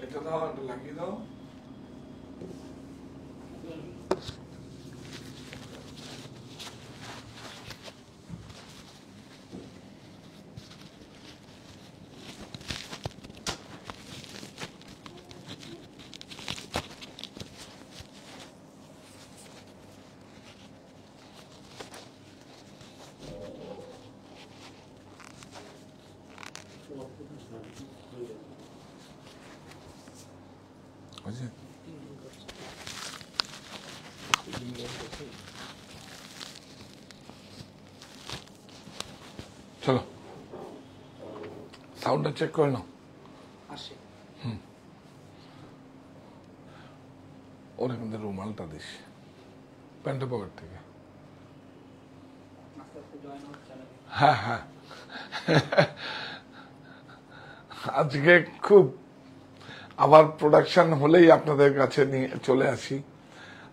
এটা দাও, এটা লাগিয়ে দাও। চলো সাউন্ডটা চেক করে নাও। ওর মধ্যে রুমালটা দিস প্যান্টের পকেট থেকে। হ্যাঁ হ্যাঁ, আজকে খুব আবার প্রোডাকশন হলেই আপনাদের কাছে নিয়ে চলে আসি।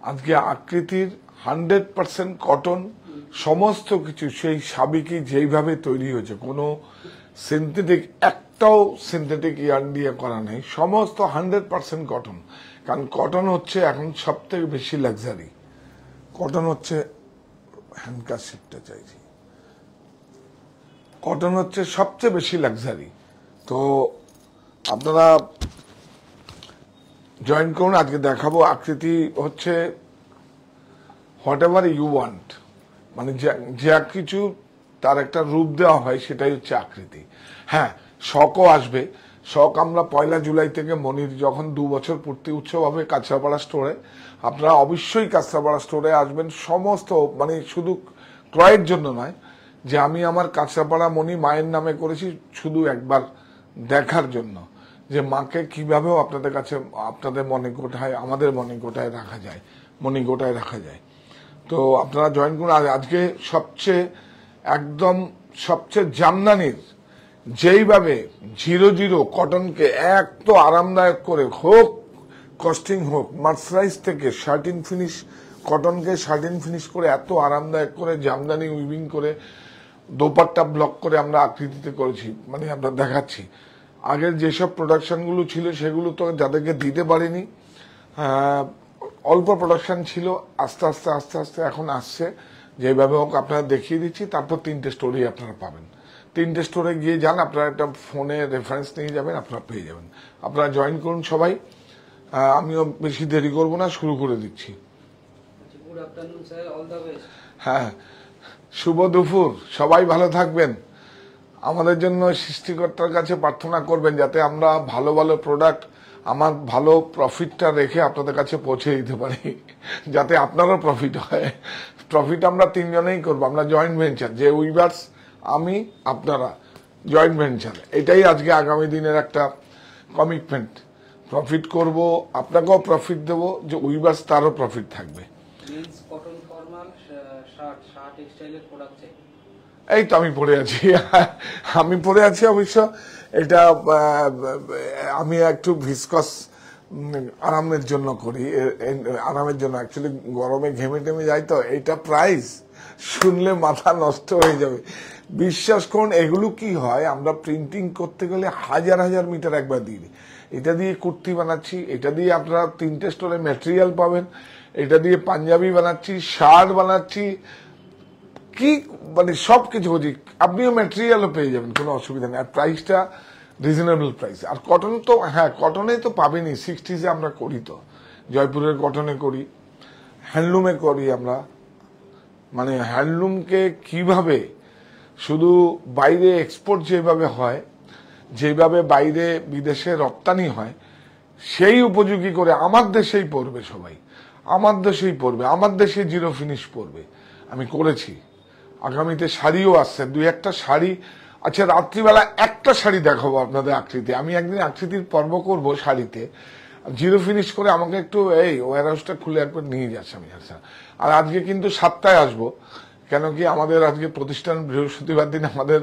আজকে আকৃতির 100% কটন, সমস্ত কিছু সেই সাবেকি যেইভাবে তৈরি হয়েছে, কোনো সিনথেটিক, একটাও সিনথেটিক ইয়ার্ন দিয়ে করা নেই, সমস্ত 100% কটন। কারণ কটন হচ্ছে এখন সব থেকে বেশি লাক্সারি। কটন হচ্ছে হ্যান্ডকাশিপটা চাইছি, কটন হচ্ছে সবচেয়ে বেশি লাক্সারি। তো আপনারা জয়েন করুন। আজকে দেখাবো আকৃতি হচ্ছে হোয়াট এভার ইউ ওয়ান্ট, মানে যা কিছু তার একটা রূপ দেওয়া হয় সেটাই হচ্ছে আকৃতি। হ্যাঁ, শখও আসবে। শখ আমরা 1 জুলাই থেকে মনির যখন 2 বছর পূর্তি উৎসব হবে কাঁচরাপাড়া স্টোরে, আপনারা অবশ্যই কাঁচরাপাড়া স্টোরে আসবেন। সমস্ত মানে শুধু ক্রয়ের জন্য নয়, যে আমি আমার কাঁচরাপাড়া মনি মায়ের নামে করেছি, শুধু একবার দেখার জন্য যে মাকে কিভাবেও আপনাদের কাছে, আপনাদের মনে কোঠায়, আমাদের মনে কোঠায় রাখা যায়, মনি কোঠায় রাখা যায়। তো আপনারা জয়েন করুন। আজকে একদম সবচেয়ে জামদানির যেইভাবে 0-0 কটনকে এত আরামদায়ক করে, হোক কস্টিং হোক মার্সারাইজ থেকে শার্টিন ফিনিশ, কটনকে শার্টিন ফিনিশ করে এত আরামদায়ক করে জামদানি উইভিং করে দোপাট্টা ব্লক করে আমরা আকৃতিতে করেছি, মানে আমরা দেখাচ্ছি। আগের যেসব প্রোডাকশনগুলো ছিল সেগুলো তো যাদেরকে দিতে পারিনি, অল্প প্রোডাকশন ছিল, আস্তে আস্তে আস্তে আস্তে এখন আসছে। যেভাবে হোক আপনারা দেখিয়ে দিচ্ছি। তারপর 3টে স্টোরি আপনারা পাবেন। 3টে স্টোরে গিয়ে যান, আপনারা একটা ফোনে রেফারেন্স নিয়ে যাবেন, আপনারা পেয়ে যাবেন। আপনারা জয়েন করুন সবাই। আমিও বেশি দেরি করব না, শুরু করে দিচ্ছি। হ্যাঁ, শুভ দুপুর, সবাই ভালো থাকবেন। আমাদের জন্য সৃষ্টিকর্তার কাছে প্রার্থনা করবেন যাতে আমরা ভালো ভালো প্রোডাক্ট, আমার ভালো প্রফিটটা রেখে আপনাদের কাছে পৌঁছে দিতে পারি, যাতে আপনারও প্রফিট হয়। প্রফিট আমরা 3 জনেই করবো। আমরা জয়েন্ট ভেঞ্চার, যে উইভার্স, আমি, আপনারা জয়েন্ট ভেঞ্চার। এটাই আজকে আগামী দিনের একটা কমিটমেন্ট। প্রফিট করব, আপনাকেও প্রফিট দেবো, যে উইভার্স তারও প্রফিট থাকবে। এই তো আমি পড়ে আছি, অবশ্য এটা আমি একটু ভিসকস আরামের জন্য করি, আরামের জন্য। অ্যাকচুয়ালি গরমে ঘেমে টেমে যাই, তো এইটা প্রাইস শুনলে মাথা নষ্ট হয়ে যাবে। বিশ্বাস করুন, এগুলো কি হয়, আমরা প্রিন্টিং করতে গেলে হাজার হাজার মিটার একবার দিই। এটা দিয়ে কুর্তি বানাচ্ছি, এটা দিয়ে আপনারা 3টে স্টোরে ম্যাটেরিয়াল পাবেন, এটা দিয়ে পাঞ্জাবি বানাচ্ছি, শার্ট বানাচ্ছি, কি মানে সবকিছু হচ্ছে। আপনিও ম্যাটেরিয়ালও পেয়ে যাবেন, কোনো অসুবিধা নেই। আর প্রাইসটা রিজনেবল প্রাইস। আর কটন তো, হ্যাঁ কটনে তো পাবেনই। 60s আমরা করি, তো জয়পুরের কটনে করি, হ্যান্ডলুমে করি আমরা। মানে হ্যান্ডলুমকে কিভাবে শুধু বাইরে এক্সপোর্ট যেভাবে হয়, যেভাবে বাইরে বিদেশে রপ্তানি হয়, সেই উপযোগী করে আমার দেশেই পড়বে, সবাই আমার দেশেই পড়বে, আমার দেশে 0 ফিনিশ পড়বে। আমি করেছি। আগামীতে শাড়িও আসছে, 2-1টা শাড়ি। আচ্ছা, রাত্রিবেলা একটা শাড়ি দেখাবো আপনাদের আকৃতি। আমি একদিন আকৃতির পর্ব করব শাড়িতে, 0 ফিনিশ করে। আমাকে একটু এই ওয়ারহাউসটা খুলে একবার নিয়ে যাচ্ছে আমি। আচ্ছা, আর আজকে কিন্তু 7টায় আসবো, কেন কি আমাদের আজকে প্রতিষ্ঠান, বৃহস্পতিবার দিন আমাদের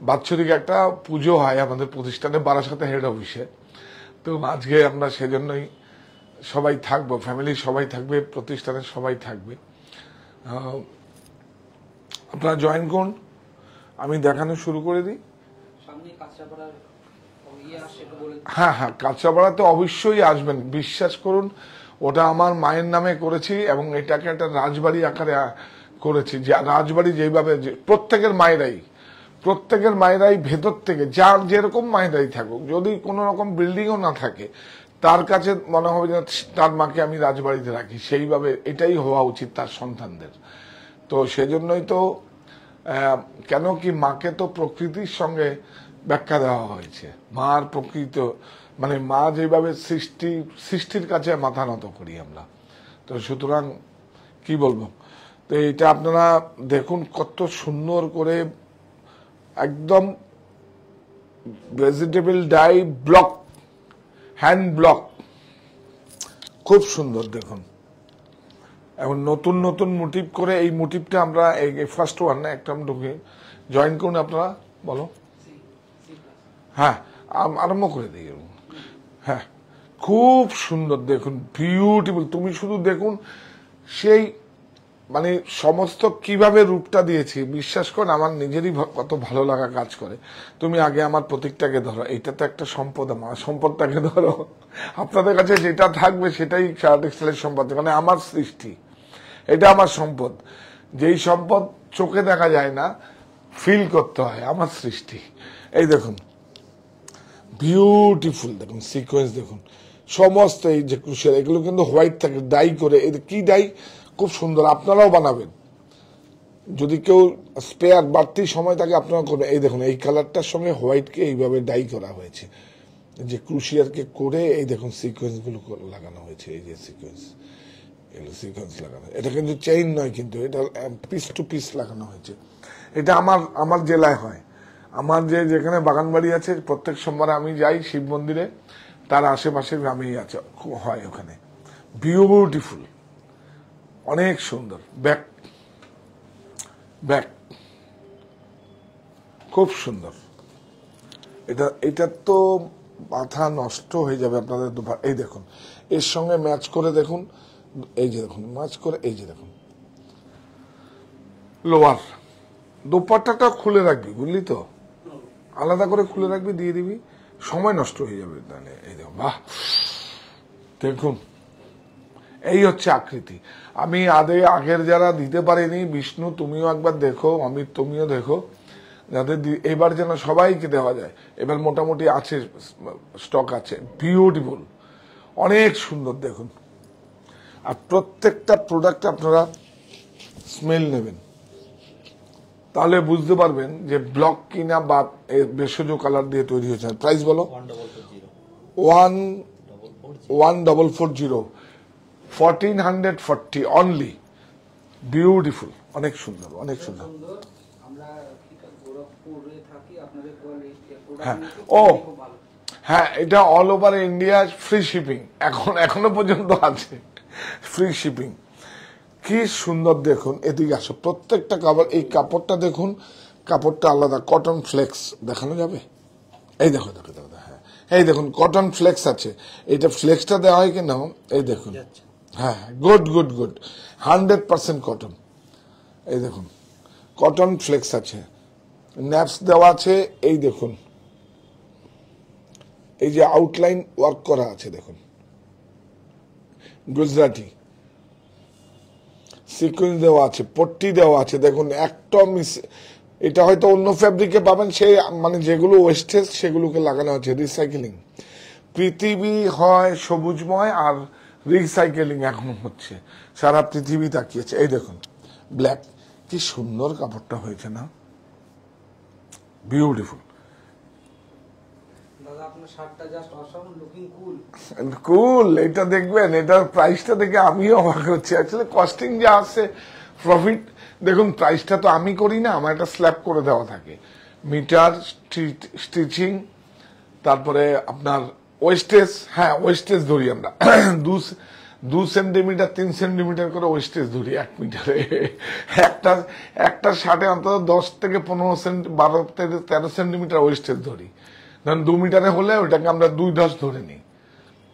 বাৎসরিক একটা পুজো হয় আমাদের প্রতিষ্ঠানে, বারাসাতে হেড অফিসে। তো আজকে আমরা সেজন্যই সবাই থাকবো, ফ্যামিলি সবাই থাকবে, প্রতিষ্ঠানের সবাই থাকবে। আপনারা জয়েন করুন, আমি দেখানো শুরু করে দিই। হ্যাঁ হ্যাঁ, কাঁচরাপাড়াতে অবশ্যই আসবেন, বিশ্বাস করুন। ওটা আমার মায়ের নামে করেছি এবং এটাকে একটা রাজবাড়ি আকারে করেছি। যে রাজবাড়ি যেভাবে প্রত্যেকের মায়েরাই ভেতর থেকে, যার যেরকম মায়েরাই থাকুক, যদি কোনো রকম বিল্ডিংও না থাকে, তার কাছে মনে হবে যে তার মাকে আমি রাজবাড়িতে রাখি, সেইভাবে এটাই হওয়া উচিত তার সন্তানদের। তো সেজন্যই তো কেন কি মাকে তো প্রকৃতির সঙ্গে ব্যাখ্যা দেওয়া হয়েছে। মার প্রকৃত মানে মা যেভাবে সৃষ্টির কাছে মাথা নত করি আমরা। তো সুতরাং কি বলবো, তো এটা আপনারা দেখুন কত সুন্দর করে একদম vegetable die block, hand block, খুব সুন্দর দেখুন। এখন নতুন নতুন মোটিভ করে, এই মোটিভটা আমরা ফার্স্ট ওয়ান না, একটা ঢুকে জয়েন করুন আপনারা, বলো। হ্যাঁ, আরম্ভ করে দিই। হ্যাঁ, খুব সুন্দর দেখুন, বিউটিফুল। তুমি শুধু দেখুন সেই মানে সমস্ত কিভাবে রূপটা দিয়েছি, বিশ্বাস করুন আমার নিজেরই কত ভালো লাগা কাজ করে। তুমি আগে আমার প্রতীকটাকে ধরো, এটা তো একটা সম্পদ, আমার সম্পদটাকে ধরো। আপনাদের কাছে যেটা থাকবে সেটাই সারা টেক্সটাইলের সম্পদ, মানে আমার সৃষ্টি, এটা আমার সম্পদ। যেই সম্পদ চোখে দেখা যায় না, ফিল করতে হয়, আমার সৃষ্টি। এই দেখুন বিউটিফুল, দেখুন সিকোয়েন্স দেখুন, সমস্ত এই যে ক্রুশিয়াল, এগুলো কিন্তু হোয়াইট থাকে, ডাই করে। কি ডাই, খুব সুন্দর, আপনারাও বানাবেন। যদি কেউ স্পেয়ার বাড়তি সময় থাকে আপনারা করবেন। এই দেখুন এই কালারটার সঙ্গে হোয়াইটকে এইভাবে ডাই করা হয়েছে, যে ক্রুশিয়ারকে করে এই দেখুন সিকোয়েন্স গুলো লাগানো হয়েছে। এই যে সিকোয়েন্স, এগুলো সিকোয়েন্স লাগানো, এটা কিন্তু চেইন নয়, কিন্তু এটা পিস টু পিস লাগানো হয়েছে। এটা আমার জেলায় হয়। আমার যেখানে বাগান বাড়ি আছে, প্রত্যেক সোমবারে আমি যাই শিব মন্দিরে, তার আশেপাশে গ্রামেই আছে, হয় ওখানে। বিউটিফুল, অনেক সুন্দর। ব্যাক খুব সুন্দর। এটা তো মাথা নষ্ট হয়ে যাবে আপনাদের দুবার। এই দেখুন এর সঙ্গে ম্যাচ করে দেখুন, এই যে দেখুন ম্যাচ করে, এই যে দেখুন লোয়ার দোপাট্টাটা খুলে রাখবি, বুঝলি তো, আলাদা করে খুলে রাখবি, দিয়ে দিবি, সময় নষ্ট হয়ে যাবে তাহলে। এই দেখুন, বাহ, দেখুন এই হচ্ছে আকৃতি। আমি আগের যারা দিতে পারিনি, বিষ্ণু তুমিও একবার দেখো, অমিত তুমিও দেখো, যাদের এবার যেন সবাইকে দেওয়া যায়। এবার মোটামুটি আছে, স্টক আছে। বিউটিফুল, অনেক সুন্দর দেখুন। আর প্রত্যেকটা প্রোডাক্ট আপনারা স্মেল নেবেন, তাহলে বুঝতে পারবেন যে ব্লক কিনা বা ভেষজ কালার দিয়ে তৈরি হয়েছে। প্রাইস বলো। 1440, 1440 অনলি। বিউটিফুল, অনেক সুন্দর, অনেক সুন্দর। হ্যাঁ, ও হ্যাঁ, এটা all over India free shipping, এখনো পর্যন্ত আছে ফ্রি শিপিং। কি সুন্দর দেখুন, এদিকে আসো, প্রত্যেকটা কাপড়, এই কাপড়টা দেখুন, কাপড়টা আলাদা, কটন ফ্লেক্স দেখানো যাবে। এই দেখো দেখো দেখো, হ্যাঁ এই দেখুন কটন ফ্লেক্স আছে। এটা ফ্লেক্সটা দেওয়া হয় কিনা, এই দেখুন, হ্যাঁ গুড গুড গুড, 100% কটন। এই দেখুন কটন ফ্লেক্স আছে, ন্যাপস দেওয়া আছে। এই দেখুন এই যে আউটলাইন ওয়ার্ক করা আছে, দেখুন গুজরাটি সিকোয়েন্স দেওয়া আছে, পট্টি দেওয়া আছে। দেখুন একটা এটা হয়তো অন্য ফ্যাব্রিকে পাবেন, সেই মানে যেগুলো ওয়েস্টেজ সেগুলোকে লাগানো হচ্ছে। রিসাইকেলিং, পৃথিবী হয় সবুজময়, আর রিসাইকেলিং এখনো হচ্ছে, সারা পৃথিবী তাকিয়েছে। এই দেখুন ব্ল্যাক, কি সুন্দর কাপড়টা হয়েছে না, বিউটিফুল। কুল, এটা দেখবেন, এটার প্রাইসটা দেখে আমিও অবাক হচ্ছি। অ্যাকচুয়ালি কস্টিং যা আসছে, প্রফিট দেখুন, প্রাইসটা তো আমি করি না, আমার একটা স্ল্যাব করে দেওয়া থাকে, মিটার, স্টিচিং, তারপরে আপনার ওয়েস্টেজ। হ্যাঁ ওয়েস্টেজ ধরি আমরা 2 সেন্টিমিটার 3 সেন্টিমিটার করে ওয়েস্টেজ ধরি 1 মিটারে। একটা শার্টে অন্তত 10 থেকে 15 12 থেকে 13 সেন্টিমিটার ওয়েস্টেজ ধরি। ধরেন 2 মিটারে হলে ওইটাকে আমরা 2/10 ধরে নিই,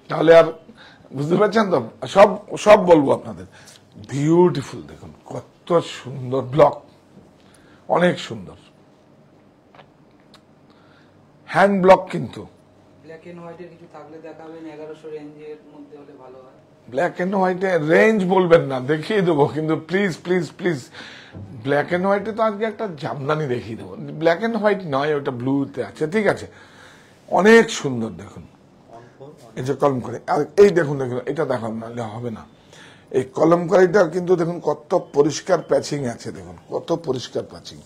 তাহলে আর বুঝতে পারছেন তো। সব বলবো আপনাদের। বিউটিফুল, দেখুন কত সুন্দর ব্লক, অনেক সুন্দর হ্যান্ড ব্লক, কিন্তু ব্ল্যাক এন্ড হোয়াইটের কিছু থাকলে দেখাবেন, 1100 রেঞ্জের মধ্যে হলে ভালো হয়। ব্ল্যাক এন্ড হোয়াইটে রেঞ্জ বলবেন না, দেখিয়ে দেবো, কিন্তু please please please black and হোয়াইটে তো আজকে একটা জামদানি দেখিয়ে দেবো। ব্ল্যাক এন্ড হোয়াইট নয়, ওটা ব্লুতে আছে, ঠিক আছে, অনেক সুন্দর। দেখুন এই যে কলমকারি, আর এই দেখুন দেখুন এটা দেখান নাহলে হবে না। এই কলমকারিটা কিন্তু দেখুন কত পরিষ্কার প্যাচিং আছে, দেখুন কত পরিষ্কার প্যাচিং।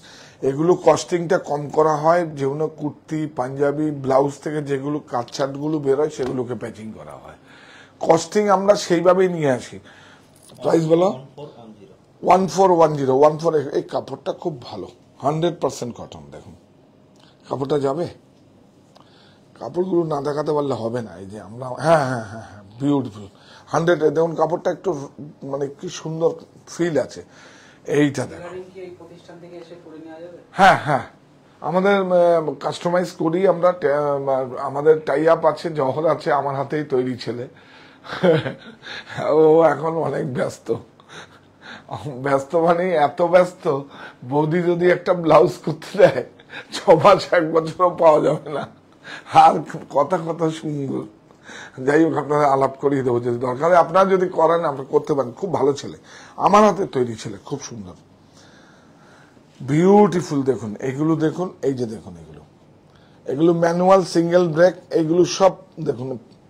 এগুলো কস্টিংটা কম করা হয়, যেগুলো কুর্তি পাঞ্জাবি ব্লাউজ থেকে যেগুলো কাটছাটগুলো বেরোয় সেগুলোকে প্যাচিং করা হয়। কস্টিং আমরা সেইভাবেই নিয়ে আসি। প্রাইস বলো 1410। এই কাপড়টা খুব ভালো, 100% কটন। দেখুন কাপড়টা যাবে, কাপড়গুলো না দেখাতে পারলে হবে না। এই যে আমরা হ্যাঁ হ্যাঁ হ্যাঁ হ্যাঁ বিউটিফুল 100। দেখুন কাপড়টা একটু মানে কি সুন্দর ফিল আছে। এইটা দেখো, হ্যাঁ হ্যাঁ আমাদের কাস্টমাইজ করি আমরা, আমাদের টাই আপ আছে, জহর আছে, আমার হাতেই তৈরি ছেলে। ও এখন অনেক ব্যস্ত, ব্যস্ত মানে এত ব্যস্ত, বৌদি যদি একটা ব্লাউজ করতে দেয় 6 মাস 1 বছরও পাওয়া যাবে না। আর কথা কথা সুন্দর। যাই হোক আপনারা আলাপ করিয়ে দেবো যদি দরকার হয়, আপনারা যদি করেন আপনি করতে পারেন। খুব ভালো ছেলে, আমার হাতে তৈরি ছেলে, খুব সুন্দর বিউটিফুল। দেখুন এগুলো দেখুন, এই যে দেখুন এগুলো ম্যানুয়াল সিঙ্গেল ব্রেক, এগুলো সব দেখুন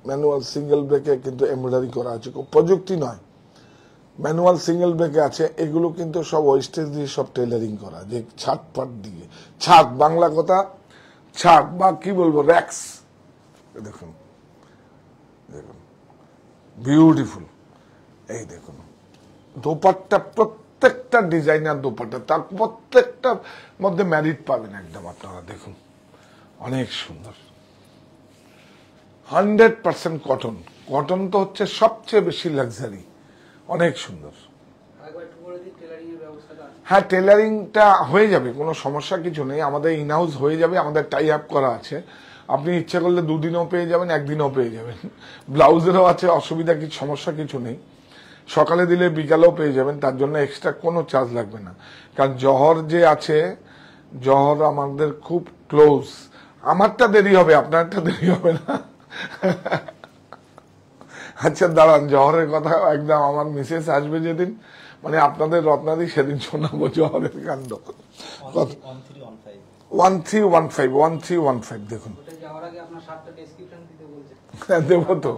ম্যানুয়াল সিঙ্গেল ব্রেকে কিন্তু এমব্রয়ডারি করা আছে, প্রযুক্তি নয়, ম্যানুয়াল সিঙ্গেল ব্রেকে আছে। এগুলো কিন্তু সব ওয়েস্টেজ দিয়ে সব টেলারিং করা, যে ছাট পাট দিয়ে, ছাট বাংলা কথা ছাট বা কি বলবো র্যাক্স। দেখুন দেখুন বিউটিফুল। এই দেখুন দোপাট্টা, প্রত্যেকটা ডিজাইনার দোপাট্টা, তার প্রত্যেকটা মধ্যে ম্যারিট পাবেন একদম আপনারা। দেখুন অনেক সুন্দর, 100% কটন। কটন তো হচ্ছে সবচেয়ে বেশি লাক্সারি, অনেক সুন্দর। হ্যাঁ টেলারিংটা হয়ে যাবে, কোনো সমস্যা কিছু নেই, আমাদের ইনহাউস হয়ে যাবে, আমাদের টাই আপ করা আছে। আপনি ইচ্ছা করলে 2 দিনও পেয়ে যাবেন, 1 দিনও পেয়ে যাবেন। ব্লাউজেরও আছে, অসুবিধা কিছু সমস্যা কিছু নেই, সকালে দিলে বিকালেও পেয়ে যাবেন, তার জন্য এক্সট্রা কোনো চার্জ লাগবে না। কারণ জহর যে আছে, জহর আমাদের খুব ক্লোজ। আমারটা দেরি হবে, আপনারটা দেরি হবে না। আচ্ছা দাঁড়ান, জহরের কথা একদম, আমার মিসেস আসবে যেদিন, মানে আপনাদের রত্নাদি সেদিন শোনাবো জহরের কাণ্ড। 1315 দেখুন দেবো তো,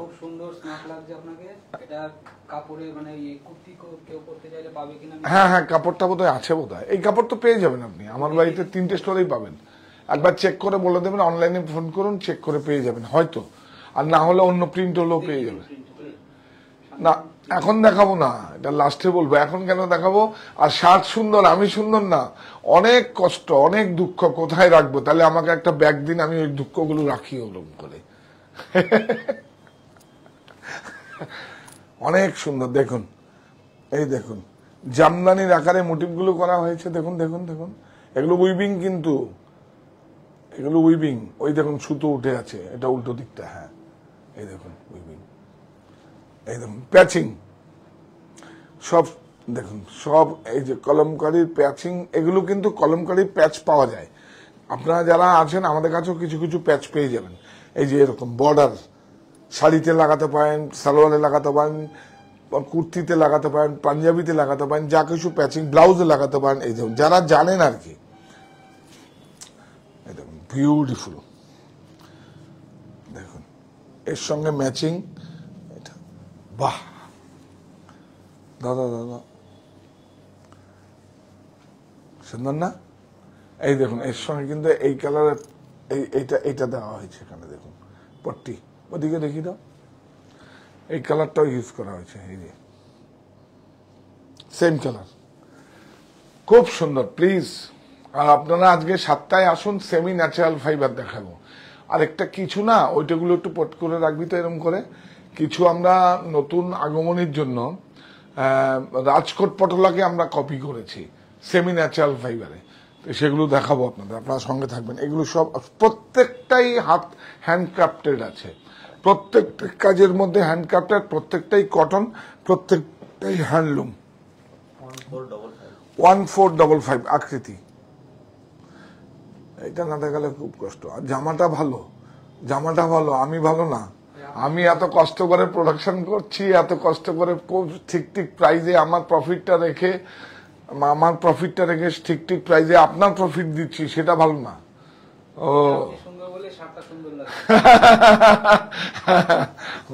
হ্যাঁ হ্যাঁ কাপড়টা বোধহয় আছে, বোধহয় এই কাপড় তো পেয়ে যাবেন আপনি আমার বাড়িতে 3টে স্টোরেই পাবেন। একবার চেক করে বলে দেবেন, অনলাইনে ফোন করুন, চেক করে পেয়ে যাবেন হয়তো, আর না হলে অন্য প্রিন্ট হলেও পেয়ে যাবেন। না এখন দেখাবো না, এটা লাস্টে বলবো, এখন কেন দেখাবো? আর শার্ট সুন্দর, আমি সুন্দর না, অনেক কষ্ট অনেক দুঃখ, কোথায় রাখবো? তাহলে আমাকে একটা ব্যাগ দিন, আমি ওই দুঃখগুলো রাখি ওরকম করে। অনেক সুন্দর। দেখুন এই দেখুন জামদানির আকারে মোটিভগুলো করা হয়েছে, দেখুন দেখুন দেখুন, এগুলো উইভিং, কিন্তু এগুলো উইভিং। ওই দেখুন সুতো উঠে আছে, এটা উল্টো দিকটা, হ্যাঁ এই দেখুন উইভিং, এই দেখুন প্যাচিং সব দেখুন, সব এই যে কলমকারির প্যাচিং, এগুলো কিন্তু কলমকারির প্যাচ পাওয়া যায়। আপনারা যারা আছেন আমাদের কাছেও কিছু কিছু প্যাচ পেয়ে যাবেন। এই যে এরকম বর্ডার, শাড়িতে লাগাতে পারেন, সালোয়ারে লাগাতে পারেন, কুর্তিতে লাগাতে পারেন, পাঞ্জাবিতে লাগাতে পারেন, যা কিছু প্যাচিং ব্লাউজে লাগাতে পারেন। এই দেখুন যারা জানেন আর কি, এই দেখুন বিউটিফুল। দেখুন এর সঙ্গে ম্যাচিং, এটা বাহ দাদা দাদা সুন্দর না? এই দেখুন এর সঙ্গে কিন্তু এই কালারের এইটা দেওয়া হয়েছে এখানে, দেখুন পট্টি, ওদিকে দেখি দাও, এই কালারটাও ইউজ করা হয়েছে, এই যে সেম কালার, খুব সুন্দর। প্লিজ, আর আপনারা আজকে 7টায় আসুন, সেমি ন্যাচারাল ফাইবার দেখাবো। আরেকটা কিছু না, ওইটাগুলো একটু পট করে রাখবি তো এরকম করে। কিছু আমরা নতুন আগমনের জন্য রাজকোট পটলাকে আমরা কপি করেছি সেমি ন্যাচারাল ফাইবারে, তো সেগুলো দেখাবো আপনাদের, আপনারা সঙ্গে থাকবেন। এগুলো সব প্রত্যেকটাই হাত হ্যান্ডক্রাফটেড আছে, প্রত্যেকটা কাজের মধ্যে হ্যান্ডক্রাফটেড, প্রত্যেকটাই কটন, প্রত্যেকটাই হ্যান্ডলুম। 1455 আকৃতি, এটা না দেখালে খুব কষ্ট। আর জামাটা ভালো, জামাটা ভালো, আমি ভালো না? আমি এত কষ্ট করে প্রোডাকশন করছি, এত কষ্ট করে ঠিক ঠিক প্রাইজে আমার প্রফিটটা রেখে ঠিক ঠিক প্রাইজে আপনার প্রফিট দিচ্ছি, সেটা ভালো না? ও আপনি সুন্দর বলে শার্টটা সুন্দর লাগে।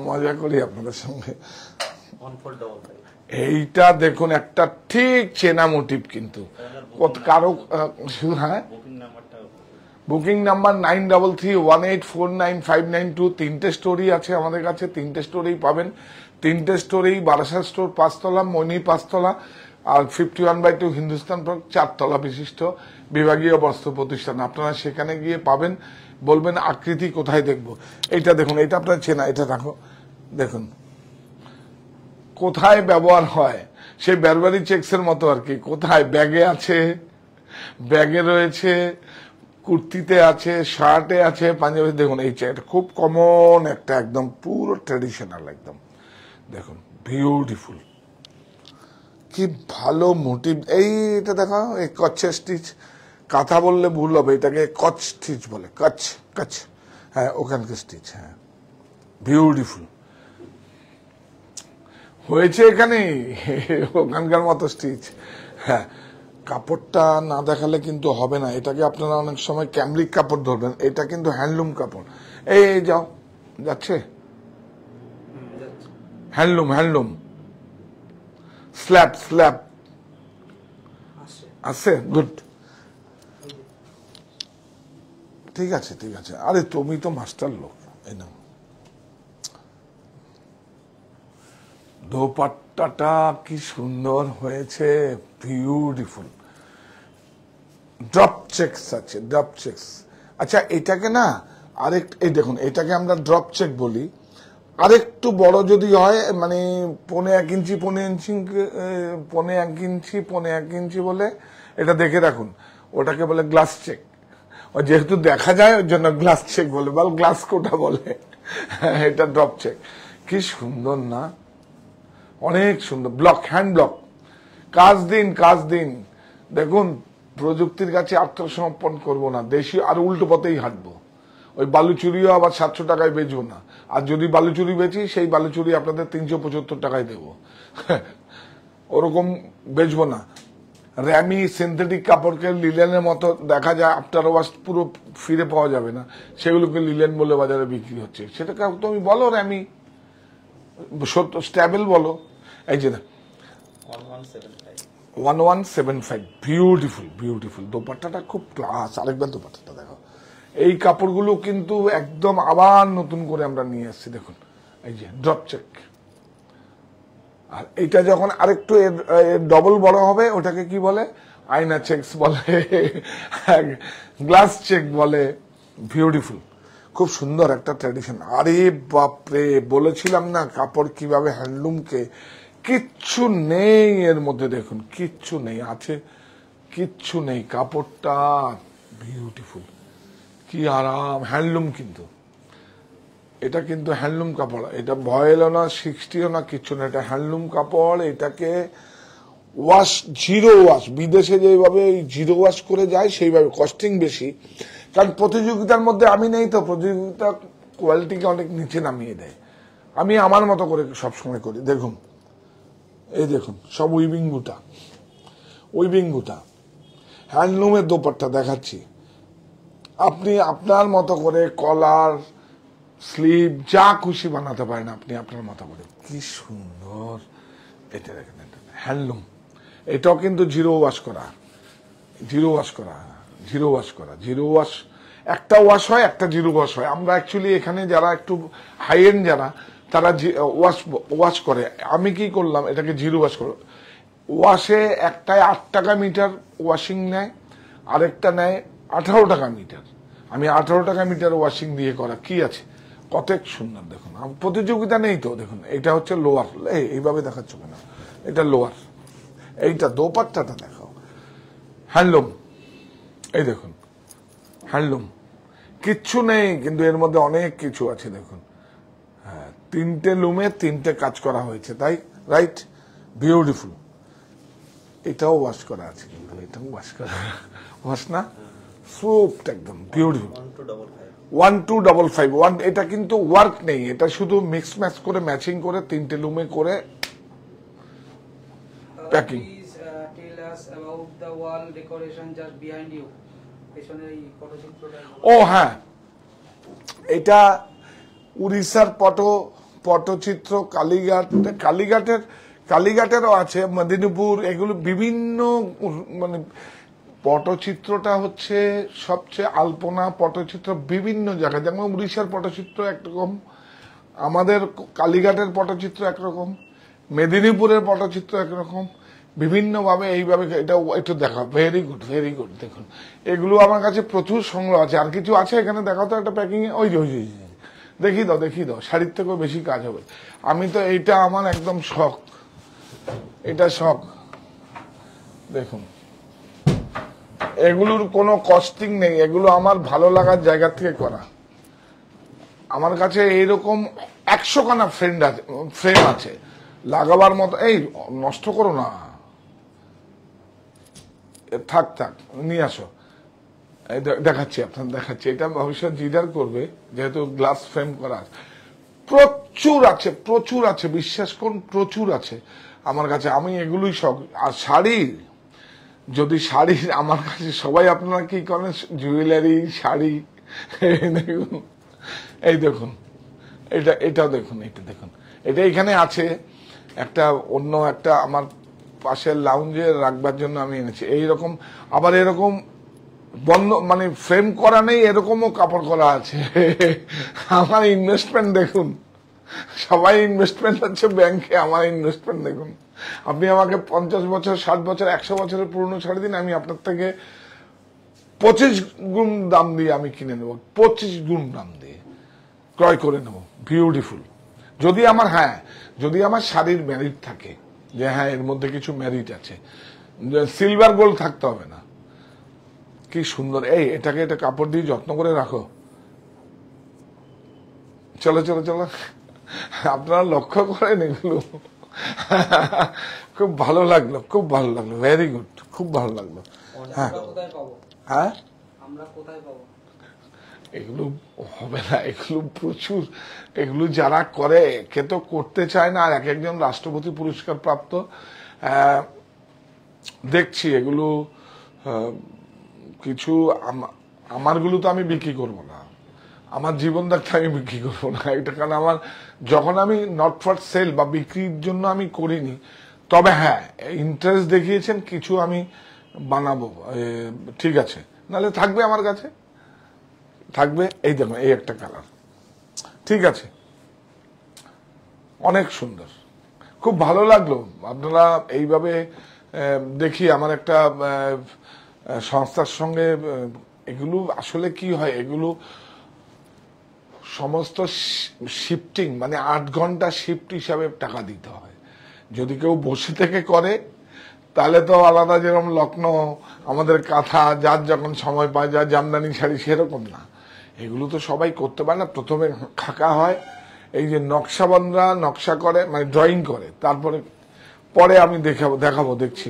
মজা করি আপনাদের সঙ্গে। এইটা দেখুন একটা ঠিক চেনা মোটিভ, কিন্তু কারো হ্যাঁ, বুকিং নাম্বার 9331849592। 3টে স্টোরি আছে আমাদের কাছে, 3টে স্টোরি পাবেন। 3টে স্টোরি বারাসাত স্টোর 5তলা, মনি 5তলা, আর 51/2 হিন্দুস্তান পার্ক 4তলা বিশিষ্ট বিভাগীয় বস্ত্র প্রতিষ্ঠান। আপনারা সেখানে গিয়ে পাবেন, বলবেন আকৃতি কোথায় দেখবো। এইটা দেখুন, এটা আপনার চেনা, এটা রাখো, দেখুন কোথায় ব্যবহার হয়, সেই ব্যারবারি চেক্সের মতো আর কি। কোথায়? ব্যাগে আছে, ব্যাগে রয়েছে, কুর্তিতে আছে, শার্টে আছে, পাঞ্জাবি। দেখুন এই এটা খুব কমন একটা, একদম পুরো ট্র্যাডিশনাল একদম। দেখুন বিউটিফুল, কি ভালো মোটিভ। এইটা দেখো, এই কচ্ছের স্টিচ, কাঁথা বললে ভুল হবে, এটাকে কচ্ছ স্টিচ বলে, কচ্ছ কচ্ছ, হ্যাঁ ওখানকার স্টিচ, হ্যাঁ বিউটিফুল হয়েছে এখানে, ওখানকার মতো স্টিচ। হ্যাঁ, কাপড়টা না দেখালে কিন্তু হবে না। এটাকে আপনারা অনেক সময় ক্যামরিক কাপড় ধরবেন, এটা কিন্তু হ্যান্ডলুম কাপড়। এই যাও, যাচ্ছে হ্যান্ডলুম, হ্যান্ডলুম স্ল্যাব, স্ল্যাব আছে, গুড, ঠিক আছে ঠিক আছে। আরে তুমি তো মাস্টার লোক। এই নাও দোপাট্টাটা, কি সুন্দর হয়েছে, বিউটিফুল। ড্রপ চেকস আছে, ড্রপ চেকস। আচ্ছা এটাকে না এই দেখুন, এটাকে আমরা ড্রপ চেক বলি। আরেকটু বড় যদি হয়, মানে 1.5 ইঞ্চি 1.5 ইঞ্চি বলে, এটা দেখে রাখুন, ওটাকে বলে গ্লাস চেক। যেহেতু দেখা যায় ওর জন্য গ্লাস চেক বলে, বা গ্লাস কোটা বলে। এটা ড্রপ চেক। কি সুন্দর না, অনেক সুন্দর। ব্লক, হ্যান্ড ব্লক, কাজ দিন, কাজ দিন। দেখুন প্রযুক্তির কাছে আত্মসমর্পণ করব না, দেশি আর উল্টো পথেই হাঁটবো। ওই বালুচুরিও আবার 700 টাকায় বেচবো না। আর যদি বালুচুরি বেচি, সেই বালুচুরি আপনাদের 375 টাকায় দেবো। ওরকম বেচবো না। র্যামি সিনথেটিক কাপড়কে লিলেনের মতো দেখা যায়, আফটার ওয়াশ পুরো ফিরে পাওয়া যাবে না, সেগুলোকে লিলেন বলে বাজারে বিক্রি হচ্ছে। সেটাকে তুমি বলো র্যামি, স্ট্যাবেল বলো। এই যে 1175, বিউটিফুল বিউটিফুল। দোপাট্টাটা খুব ক্লাস। আরেকবার দোপাট্টাটা দেখো। এই কাপড়গুলো কিন্তু একদম আবার নতুন করে আমরা নিয়ে আসছি। দেখুন এই যে ড্রপ চেক। আর এটা যখন আরেকটু ডবল বড় হবে, ওটাকে কি বলে? আয়না চেকস বলে, গ্লাস চেক বলে। বিউটিফুল, খুব সুন্দর একটা ট্র্যাডিশন। আরে বাপরে, বলেছিলাম না কাপড় কিভাবে হ্যান্ডলুমকে, কিচ্ছু নেই এর মধ্যে। দেখুন কিচ্ছু নেই, আছে কিচ্ছু নেই। কাপড়টা বিউটিফুল, কি আরাম। হ্যান্ডলুম কিন্তু, এটা কিন্তু হ্যান্ডলুম কাপড়। এটা ভয়েলও না, 60ও না, কিচ্ছু না। এটা হ্যান্ডলুম কাপড়। এটাকে ওয়াশ, জিরো ওয়াশ, বিদেশে যেভাবে জিরো ওয়াশ করে যায় সেইভাবে। কস্টিং বেশি, কারণ প্রতিযোগিতার মধ্যে আমি নেই তো, প্রতিযোগিতা কোয়ালিটিকে অনেক নিচে নামিয়ে দেয়। আমি আমার মতো করে সবসময় করি। দেখুন এই দেখুন, সব উইভিং বুটা, উইভিং বুটা। হ্যান্ডলুমের দোপাট্টা দেখাচ্ছি। আপনি আপনার মতো করে কলার, স্লিভ যা খুশি বানাতে পারেন আপনি আপনার মতো করে। কি সুন্দর। এটা দেখেন, হ্যান্ডলুম। এটাও কিন্তু জিরো ওয়াশ করা, জিরো ওয়াশ করা, জিরো ওয়াশ করা। জিরো ওয়াশ, একটা ওয়াশ হয়, একটা জিরো ওয়াশ হয়। আমরা অ্যাকচুয়ালি এখানে যারা একটু হাই এন্ড যারা, তারা ওয়াশ করে। আমি কি করলাম, এটাকে জিরো ওয়াশ করো। ওয়াশে একটায় 8 টাকা মিটার ওয়াশিং নেয়, আরেকটা নেয় 18 টাকা মিটার। আমি 18 টাকা মিটার ওয়াশিং দিয়ে করা। কি আছে, কত সুন্দর। দেখুন প্রতিযোগিতা নেই তো। দেখুন এটা হচ্ছে লোয়ার, এইভাবে দেখাচ্ছ কেন, এটা লোয়ার। এইটা দোপাট্টাটা দেখাও, হ্যান্ডলুম। এই দেখুন হ্যান্ডলুম, কিচ্ছু নেই কিন্তু এর মধ্যে অনেক কিছু আছে। দেখুন, হ্যাঁ, 3টে লুমে 3টে কাজ করা হয়েছে, তাই রাইট, বিউটিফুল। এটাও ওয়াশ করা আছে, কিন্তু এটাও ওয়াশ করা, ওয়াশ না, সুপড একদম বিউটিফুল। 1255 এটা কিন্তু ওয়ার্ক নেই, এটা শুধু মিক্স ম্যাচ করে ম্যাচিং করে 3টে লুমে করে packing. Please tell us about the wall decoration just behind you. পেছনের এই পটচিত্রটা। ও হ্যাঁ, এটা উড়িষ্যার পটচিত্র, কালীঘাটেরও আছে, মেদিনীপুর, এগুলো বিভিন্ন মানে পটচিত্রটা হচ্ছে সবচেয়ে আলপনা পটচিত্র বিভিন্ন জায়গায়, যেমন উড়িষ্যার পটচিত্র একরকম, আমাদের কালীঘাটের পটচিত্র একরকম, মেদিনীপুরের পটচিত্র একরকম, বিভিন্নভাবে এইভাবে এটা একটু দেখা। Very good very good. দেখুন এগুলো আমার কাছে প্রচুর সংগ্রহ আছে। আর কিছু আছে এখানে দেখাও তো একটা প্যাকিং এ, ওই দেখিয়ে দাও, শাড়ির থেকেও বেশি কাজ হবে। আমি তো এইটা আমার একদম শখ, এটা শখ। দেখুন এগুলোর কোনো কস্টিং নেই, এগুলো আমার ভালো লাগার জায়গা থেকে করা। আমার কাছে এইরকম 100খানা ফ্রেম আছে লাগাবার মতো। এই নষ্ট করো না, থাক নিয়ে আসো, দেখাচ্ছি আপনার দেখাচ্ছি। এটা ভবিষ্যৎ জিডার করবে, যেহেতু গ্লাস ফ্রেম করা আছে। প্রচুর আছে, বিশ্বাস করুন প্রচুর আছে আমার কাছে। আমি এগুলোই শখ। আর শাড়ির আমার কাছে সবাই আপনারা কি করেন, জুয়েলারি শাড়ি, দেখুন এই দেখুন, এটাও দেখুন, এটা এখানে আছে একটা, অন্য একটা আমার পাশের লাউঞ্জে রাখবার জন্য আমি এনেছি এইরকম। আবার এরকম বন্ধ মানে ফ্রেম করা নেই, এরকমও কাপড় করা আছে। আমার ইনভেস্টমেন্ট দেখুন, সবাই ইনভেস্টমেন্ট হচ্ছে ব্যাংকে, আমার ইনভেস্টমেন্ট দেখুন। আপনি আমাকে 50 বছর 60 বছর 100 বছরের পুরনো শাড়ি দিন, আমি আপনার থেকে 25 গুণ দাম দিয়ে আমি কিনে নেব, 25 গুণ দাম দিয়ে ক্রয় করে নেব। বিউটিফুল। যদি আমার শাড়ির মেরিট থাকে, যে হ্যাঁ এর মধ্যে কিছু মেরিট আছে, সিলভার গোল্ড থাকতে হবে না। কি সুন্দর। এটাকে এটা কাপড় দিয়ে যত্ন করে রাখো। চলো আপনারা লক্ষ্য করেন এগুলো। খুব ভালো লাগলো ভেরি গুড, খুব ভালো লাগলো। হ্যাঁ আমরা কোথায় পাবো? এগুলো হবে না, এগুলো প্রচুর, এগুলো যারা করে কে তো করতে চায় না। আর একজন রাষ্ট্রপতি পুরস্কার প্রাপ্ত, দেখছি এগুলো কিছু। আমারগুলো তো আমি বিক্রি করব না, আমার জীবন থাকতে আমি বিক্রি করবো না এটা। কারণ আমার যখন আমি নট ফর সেল বা বিক্রির জন্য আমি করিনি, তবে হ্যাঁ ইন্টারেস্ট দেখিয়েছেন কিছু আমি বানাবো, ঠিক আছে, নাহলে থাকবে আমার কাছে, থাকবে। এই দেখো এই একটা কালার, ঠিক আছে, অনেক সুন্দর, খুব ভালো লাগলো। আপনারা এইভাবে দেখি আমার একটা সংস্থার সঙ্গে এগুলো আসলে কি হয়, এগুলো সমস্ত শিফটিং মানে 8 ঘন্টা শিফট হিসাবে টাকা দিতে হয়। যদি কেউ বসে থেকে করে তাহলে তো আলাদা, যেরকম লখনৌ আমাদের কাঁথা যার যখন সময় পায়, যার জামদানি শাড়ি, সেরকম না। এগুলো তো সবাই করতে পারে না। প্রথমে খাকা হয়, এই যে নকশাবন্দরা নকশা করে মানে ড্রয়িং করে, তারপরে পরে আমি দেখাবো দেখছি।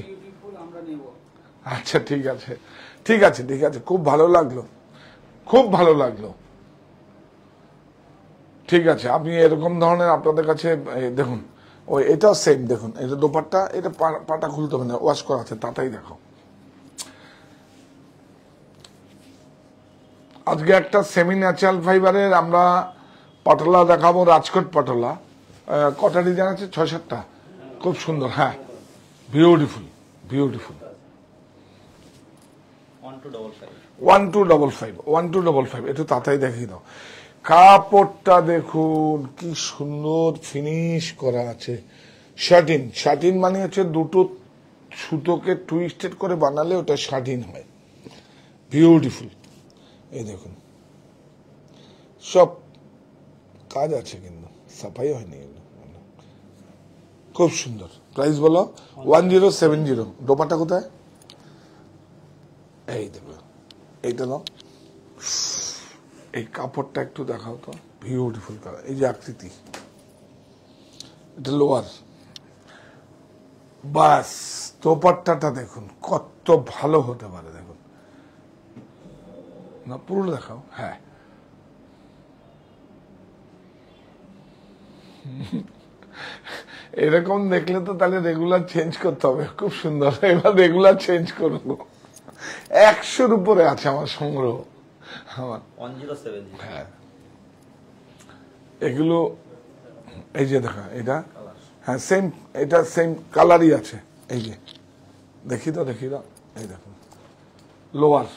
আচ্ছা ঠিক আছে, খুব ভালো লাগলো। ঠিক আছে, আমি এরকম ধরনের আপনাদের কাছে দেখুন, ওই এটাও সেম দেখুন, এটা দোপাট্টা, এটা পাটা খুলতে হবে না, ওয়াশ করা আছে, তাতেই দেখো। আজকে একটা সেমি ন্যাচারাল ফাইবারের আমরা পাটোলা দেখাবো, রাজকোট পাটোলা। কটা ডিজাইন আছে? 6-7টা, খুব সুন্দর। হ্যাঁ, বিউটিফুল 1255 একটু তাড়াতাড়ি দেখিয়ে দাও। কাপড়টা দেখুন কি সুন্দর ফিনিশ করা আছে। শাটিন মানে হচ্ছে দুটো সুতোকে টুইস্টেড করে বানালে ওটা শাটিন হয়। বিউটিফুল। এই দেখুন সব কাজ আছে, কিন্তু সাফাই হয়নি, খুব সুন্দর। প্রাইস বলো? 1070। দোপাট্টা কোথায়? এই দেখো, এইটা দাও। এই কাপড়টা একটু দেখাও তো, বিউটিফুল কালার। এই যে আকৃতি, এটা লোয়ার, বাস দোপাট্টাটা দেখুন কত ভালো হতে পারে। দেখুন না, পুরো দেখাও। হ্যাঁ, এরকম দেখলে তো তাহলে রেগুলার চেঞ্জ করতে হবে। খুব সুন্দর, এবার রেগুলার চেঞ্জ করবো। 100-র উপরে আছে আমার সংগ্রহ। আমার 1070 হ্যাঁ, এগুলো এই যে দেখা এটা, হ্যাঁ সেম, এটা সেম কালারই আছে। এই যে দেখি তো এই দেখুন লোয়ার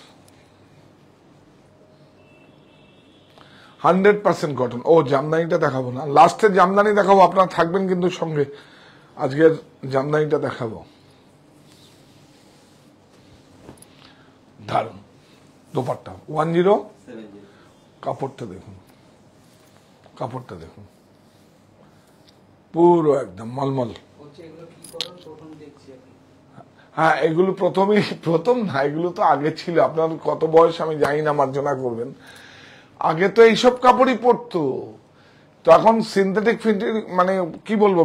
100% কটন। ও জামদানিটা দেখাবো না, লাস্টের জামদানি দেখাবো, আপনারা থাকবেন কিন্তু সঙ্গে। আজকের জামদানিটা দেখাবো, দারুন দোপাট্টা 1070। কাপড়টা দেখুন, পুরো একদম মলমল। হচ্ছে এগুলো কি করেন প্রথম দেখছি আমি। হ্যাঁ, এগুলো প্রথম না, এগুলো তো আগে ছিল। আপনার কত বয়স আমি জানি না, মার্জনা করবেন। আগে তো এইসব কাপড়ই পরতো। তো এখন সিনথেটিক মানে কি বলবো,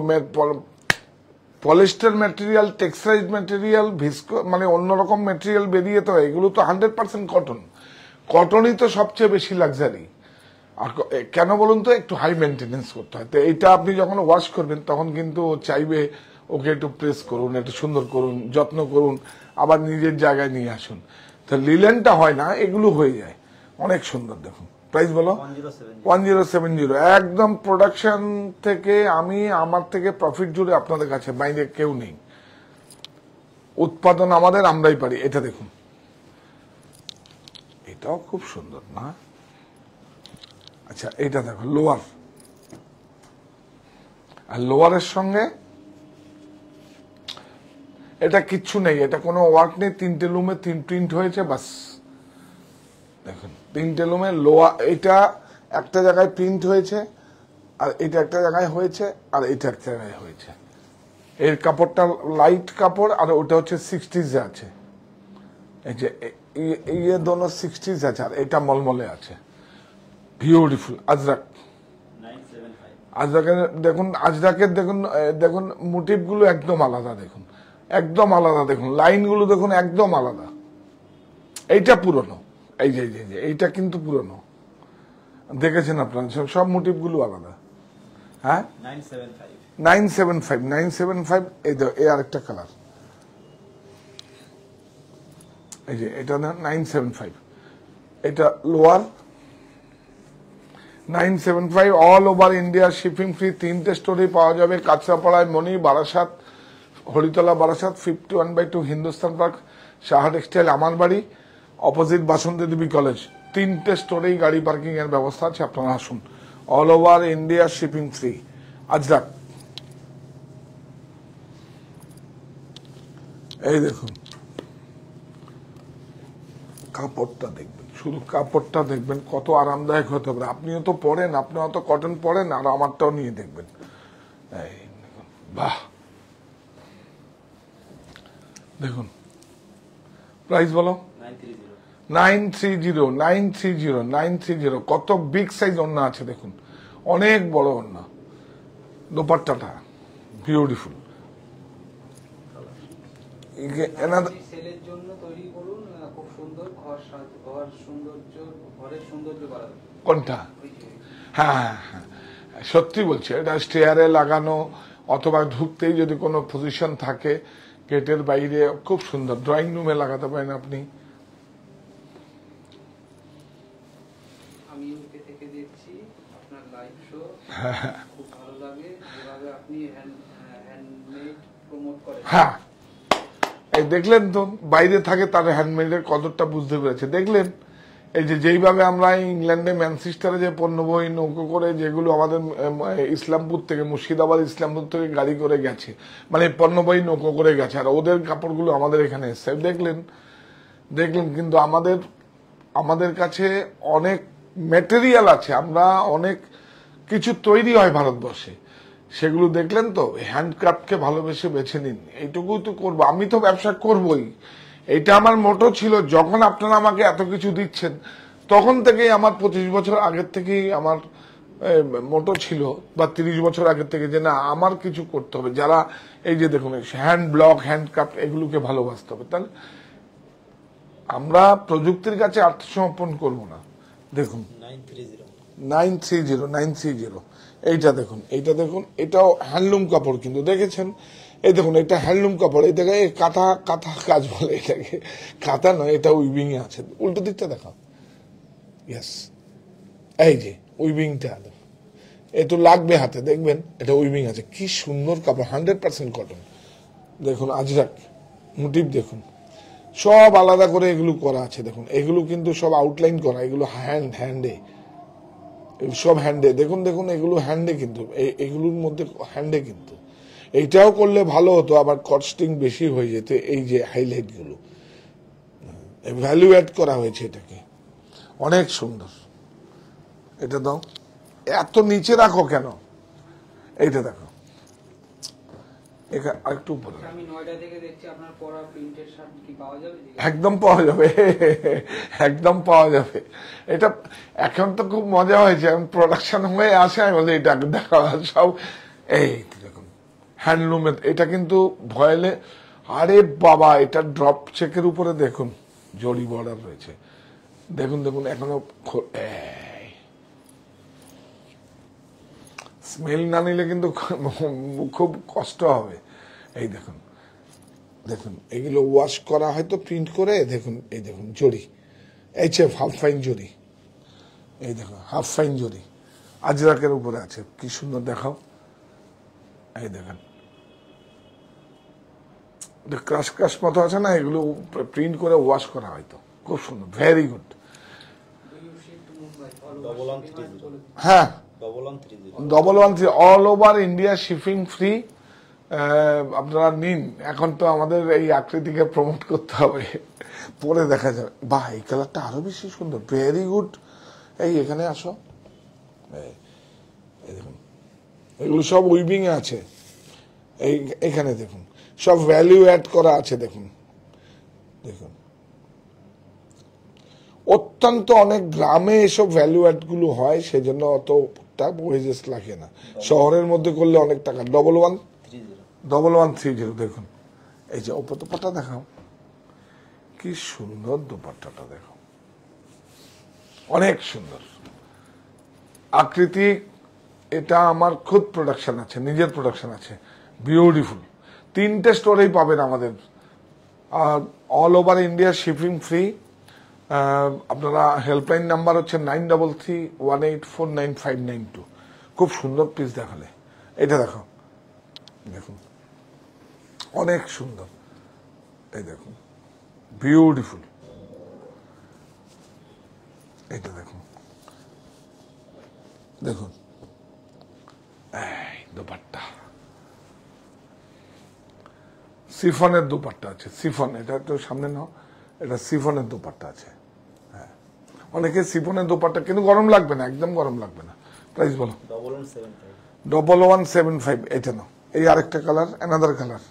পলিস্টার ম্যাটেরিয়াল, টেক্সটাইল ম্যাটেরিয়াল, ভিস্কো মানে অন্যরকম ম্যাটেরিয়াল বেরিয়ে, তো এগুলো তো 100% কটন। কটনই তো সবচেয়ে বেশি লাক্সারি। আর কেন বলুন তো, একটু হাই মেনটেনেন্স করতে হয়। তো এইটা আপনি যখন ওয়াশ করবেন তখন কিন্তু চাইবে ওকে একটু প্রেস করুন, একটু সুন্দর করুন, যত্ন করুন, আবার নিজের জায়গায় নিয়ে আসুন। তো লিলেনটা হয় না, এগুলো হয়ে যায় অনেক সুন্দর। দেখুন প্রাইস বলো, 1070। একদম প্রোডাকশন থেকে আমার থেকে প্রফিট জুড়ে আপনাদের কাছে, বাইরে কেউ নেই। উৎপাদন আমাদের, আমরাই পারি। এটা দেখুন, এটাও খুব সুন্দর না? আচ্ছা এটা দেখো লোয়ার, আর লোয়ারের সঙ্গে এটা কিচ্ছু নেই, এটা কোনো ওয়ার্ক নেই। 3টে লুমে 3 প্রিন্ট হয়েছে, বাস দেখুন 3টে লুমে লোয়ার। এটা একটা জায়গায় প্রিন্ট হয়েছে, আর এটা একটা জায়গায় হয়েছে, আর এটা একটা জায়গায় হয়েছে। এর কাপড়টা লাইট কাপড়, আর ওটা হচ্ছে 60s আছে। এই যে ইয়ে দোনো 60s আছে, আর এটা মলমলে আছে। বিউটিফুল আজরাক, 975 আজরাকের দেখুন মোটিভ গুলো একদম আলাদা। দেখুন একদম আলাদা, দেখুন লাইন গুলো দেখুন একদম আলাদা। এইটা পুরনো, এই যে এইটা কিন্তু পুরনো, দেখেছেন আপনারা, সব মোটিভ গুলো আলাদা। হ্যাঁ 975। এই আরেকটা কালার, এই যে এটা না 975। এটা lower 975, all over India shipping free. 3টে স্টোরে পাওয়া যাবে, কাঁচরাপাড়ায়, মণি, বারাসাত, হরিতলা বারাসাত, 51/2 হিন্দুস্তান পার্ক, সাহা টেক্সটাইল আমার বাড়ি, অপোজিট বাসন্তী দেবী কলেজ। 3টে স্টোরেই গাড়ি পার্কিং এর ব্যবস্থা আছে, আপনারা আসুন। All over India shipping free. Ajrak, এই দেখুন কাপড়টা দেখবেন, শুধু কাপড়টা দেখবেন কত আরামদায়ক হতে পারে। আপনিও তো পরেন, আপনিও তো কটন পরেন, আর আমারটাও নিয়ে দেখবেন। এই দেখুন, বাহ, দেখুন প্রাইস বলো, 930। কত বিগ সাইজ ওড়না আছে দেখুন, অনেক বড় ওড়না। দোপাট্টাটা বিউটিফুল। সেলের জন্য তৈরি করুন, খুব সুন্দর ঘরের সৌন্দর্য বাড়াবে। কোনটা? হ্যাঁ, সত্যি বলছি, এটা স্টেয়ারে লাগানো অথবা ঢুকতেই যদি কোনো পজিশন থাকে গেটের বাইরে, খুব সুন্দর। ড্রয়িং রুমে লাগাতে পারেন আপনি। আমি ইউকে থেকে দেখছি আপনার লাইভ শো, খুব ভালো লাগে যেভাবে আপনি হ্যান্ডমেড প্রমোট করেন। হ্যাঁ, এই দেখলেন তো, বাইরে থাকে তার হ্যান্ডমেডের কদরটা বুঝতে পেরেছে। দেখলেন এই যে যেইভাবে আমরা ইংল্যান্ডে ম্যানচেস্টারে যে পণ্যবহী নৌকো করে, যেগুলো আমাদের ইসলামপুর থেকে, মুর্শিদাবাদ ইসলামপুর থেকে গাড়ি করে গেছে, মানে পণ্যবহী নৌকো করে গেছে, আর ওদের কাপড়গুলো আমাদের এখানে এসছে। দেখলেন কিন্তু আমাদের কাছে অনেক ম্যাটেরিয়াল আছে, আমরা অনেক কিছু তৈরি হয় ভারতবর্ষে, সেগুলো দেখলেন তো। হ্যান্ডক্রাফটকে ভালোবেসে বেছে নিন, এইটুকুই তো করবো। আমি তো ব্যবসা করবই, এটা আমার মোটো ছিল। যখন আপনারা আমাকে এত কিছু দিচ্ছেন, তখন থেকেই আমার 25 বছর আগের থেকেই আমার মোটো ছিল, বা 30 বছর আগের থেকে, যে না আমার কিছু করতে হবে। যারা এই যে দেখুন হ্যান্ড ব্লক, হ্যান্ডক্রাফট, এগুলোকে ভালোবাসতে হবে। তাহলে আমরা প্রযুক্তির কাছে আত্মসমর্পণ করব না। দেখুন 930। এইটা দেখুন, এটাও হ্যান্ডলুম কাপড়, কিন্তু দেখেছেন, এই দেখুন এটা হ্যান্ডলুম কাপড়, এটাকে কাঁথা কাঁথা কাজ বলে, এটাকে কাঁথা নয়, এটা উইভিং এ আছে। উল্টো দিকটা দেখাও, ইয়েস, এই যে উইভিংটা একটু লাগবে হাতে, দেখবেন এটা উইভিং আছে, কি সুন্দর কাপড়, 100% কটন। দেখুন আজরাক মোটিভ দেখুন, সব আলাদা করে এগুলো করা আছে। দেখুন এগুলো কিন্তু সব আউটলাইন করা, এগুলো হ্যান্ডে, সব হ্যান্ডে, দেখুন এগুলো হ্যান্ডে, কিন্তু এগুলোর মধ্যে হ্যান্ডে, কিন্তু এইটাও করলে ভালো হতো, আবার কস্টিং বেশি হয়ে যেত। এই যে হাইলাইট গুলো ভ্যালু অ্যাড করা হয়েছে, এটাকে অনেক সুন্দর। এটা দাও, এত নিচে রাখো কেন, এইটা দেখো, আরেকটু উপরে। আমি নয়ডা থেকে দেখছি আপনার পরা প্রিন্টেড শার্ট কি পাওয়া যাবে? একদম পাওয়া যাবে, একদম পাওয়া যাবে। এটা এখন তো খুব মজা হয়েছে, এখন প্রোডাকশন হয়ে আসে, আমি বলি এটা দেখা সব, এই দেখুন হ্যান্ডলুমের, এটা কিন্তু ভয়েলে, আরে বাবা, এটা ড্রপ চেকের উপরে দেখুন জরি বর্ডার রয়েছে, দেখুন এখনো স্মেল না নিলে কিন্তু খুব কষ্ট হবে। এই দেখুন এগুলো ওয়াশ করা হয়তো প্রিন্ট করে, দেখুন এই দেখুন জরি, এইচএফ হাফ ফাইন জরি, এই দেখো হাফ ফাইন জরি আজরাকের উপরে আছে, কি সুন্দর দেখাও। এই দেখেন ক্রাশ মতো আছে না, এগুলো প্রিন্ট করে ওয়াশ করা হয়তো, খুব সুন্দর, ভেরি গুড। হ্যাঁ, 1113 all over India shipping free. আপনারা নিন, এখন তো আমাদের এই আকৃতিকে প্রমোট করতে হবে, পরে দেখা যাবে। বাহ, এই কালারটা আরো বেশি সুন্দর, ভেরি গুড। এই এখানে আসো, এই দেখুন এগুলো সব উইভিং এ আছে, এখানে দেখুন সব ভ্যালু অ্যাড করা আছে, দেখুন অত্যন্ত অনেক গ্রামে এসব ভ্যালু অ্যাড গুলো হয়, সেজন্য অতটা ওয়েজেস লাগে না, শহরের মধ্যে করলে অনেক টাকা। 1130 দেখুন, এই যে ওপর দোপাট্টা দেখাও, কি সুন্দর দোপাট্টাটা দেখো, অনেক সুন্দর আকৃতি। এটা আমার খুদ প্রোডাকশন আছে, নিজের প্রোডাকশন আছে, বিউটিফুল। 3টে স্টোরেই পাবেন আমাদের, আর all over India shipping free. আপনারা হেল্পলাইন নাম্বার হচ্ছে 9331849592। খুব সুন্দর পিস দেখালে, এটা দেখো, দেখুন অনেক সুন্দর, এই দেখুন বিউটিফুল, এটা দেখুন এই দোপাট্টা, সিফনের দোপাট্টা আছে, সিফন, এটা একটু সামনে নাও, এটা সিফনের দোপাট্টা আছে। হ্যাঁ, অনেকে সিফনের দোপাট্টা, কিন্তু গরম লাগবে না, একদম গরম লাগবে না। প্রাইস বলো? 1175। এটা নাও, এই আরেকটা কালার, অ্যানাদার কালার,